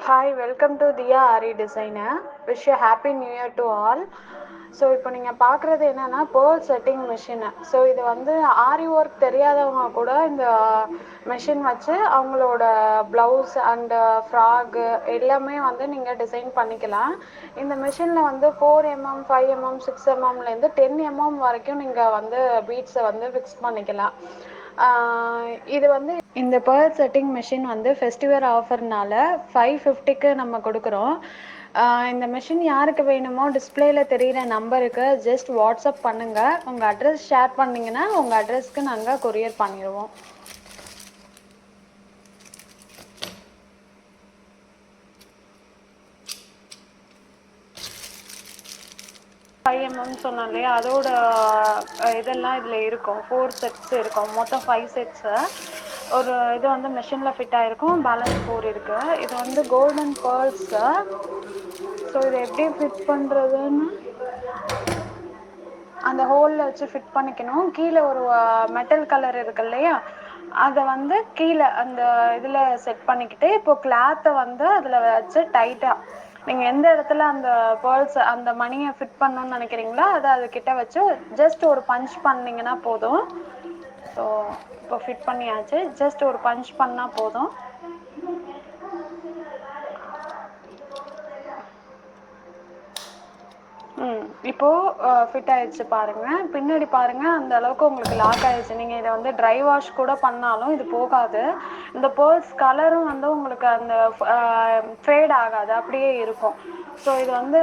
Hi, welcome to Diya Aari designer. Wish you happy new year to all. So இப்போ நீங்கள் பார்க்குறது என்னென்னா பேர்ல் செட்டிங் மிஷினு. ஸோ இது வந்து ஆரி ஒர்க் தெரியாதவங்க கூட இந்த மிஷின் வச்சு அவங்களோட ப்ளவுஸ் அண்டு ஃப்ராகு எல்லாமே வந்து நீங்கள் டிசைன் பண்ணிக்கலாம். இந்த மிஷினில் வந்து 4mm 5mm 6mmலேருந்து 10mm வரைக்கும் நீங்கள் வந்து பீட்ஸை வந்து ஃபிக்ஸ் பண்ணிக்கலாம். இது வந்து இந்த பேர்ல் செட்டிங் மிஷின் வந்து ஃபெஸ்டிவல் ஆஃபர்னால 550க்கு நம்ம கொடுக்குறோம். இந்த மிஷின் யாருக்கு வேணுமோ டிஸ்பிளேல தெரிகிற நம்பருக்கு ஜஸ்ட் வாட்ஸ்அப் பண்ணுங்கள். உங்கள் அட்ரஸ் ஷேர் பண்ணிங்கன்னா உங்கள் அட்ரஸ்க்கு நாங்கள் கொரியர் பண்ணிடுவோம். 5mm சொன்னோம் இல்லையா, அதோட இதெல்லாம் இதில் இருக்கும். 4 செட்ஸ் இருக்கும், மொத்தம் 5 செட்ஸு. ஒரு இது வந்து மிஷினில் ஃபிட் ஆகிருக்கும், பேலன்ஸ் 4 இருக்குது. இது வந்து கோல்டன் பேர்ல்ஸு. ஸோ இதை எப்படி ஃபிட் பண்ணுறதுன்னு அந்த ஹோலில் வச்சு ஃபிட் பண்ணிக்கணும். கீழே ஒரு மெட்டல் கலர் இருக்கு இல்லையா, அதை வந்து கீழே அந்த இதில் செட் பண்ணிக்கிட்டு இப்போ கிளாத்தை வந்து அதில் வச்சு டைட்டாக நீங்கள் எந்த இடத்துல அந்த பேர்ல்ஸ் அந்த மணியை ஃபிட் பண்ணணும்னு நினைக்கிறீங்களோ அதை அதுக்கிட்ட வச்சு ஜஸ்ட் ஒரு பஞ்ச் பண்ணிங்கன்னா போதும். ஸோ இப்போ ஃபிட் பண்ணியாச்சு, ஜஸ்ட் ஒரு பஞ்ச் பண்ணால் போதும். இப்போது ஃபிட் ஆகிடுச்சு பாருங்கள். பின்னாடி பாருங்கள், அந்த அளவுக்கு உங்களுக்கு லாக் ஆகிடுச்சு. நீங்கள் இதை வந்து ட்ரை வாஷ் கூட பண்ணாலும் இது போகாது. இந்த பேர்ல்ஸ் கலரும் வந்து உங்களுக்கு அந்த ஃபேட் ஆகாது, அப்படியே இருக்கும். ஸோ இது வந்து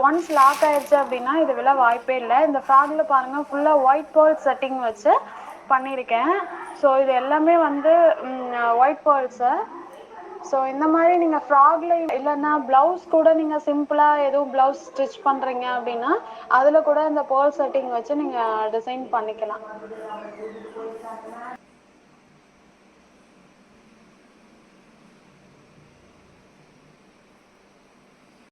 ஒன்ஸ் லாக் ஆகிடுச்சு அப்படின்னா இது விழ வாய்ப்பே இல்லை. இந்த ஃப்ராகில் பாருங்கள், ஃபுல்லாக ஒயிட் பேர்ல் செட்டிங் வச்சு பண்ணியிருக்கேன். ஸோ இது எல்லாமே வந்து ஒயிட் பேர்ல்ஸு. ஸோ இந்த மாதிரி நீங்கள் ஃப்ராகில் இல்லைன்னா ப்ளவுஸ் கூட நீங்கள் சிம்பிளாக எதுவும் ப்ளவுஸ் ஸ்டிச் பண்ணுறீங்க அப்படின்னா அதில் கூட இந்த பேர்ல் செட்டிங் வச்சு நீங்கள் டிசைன் பண்ணிக்கலாம்.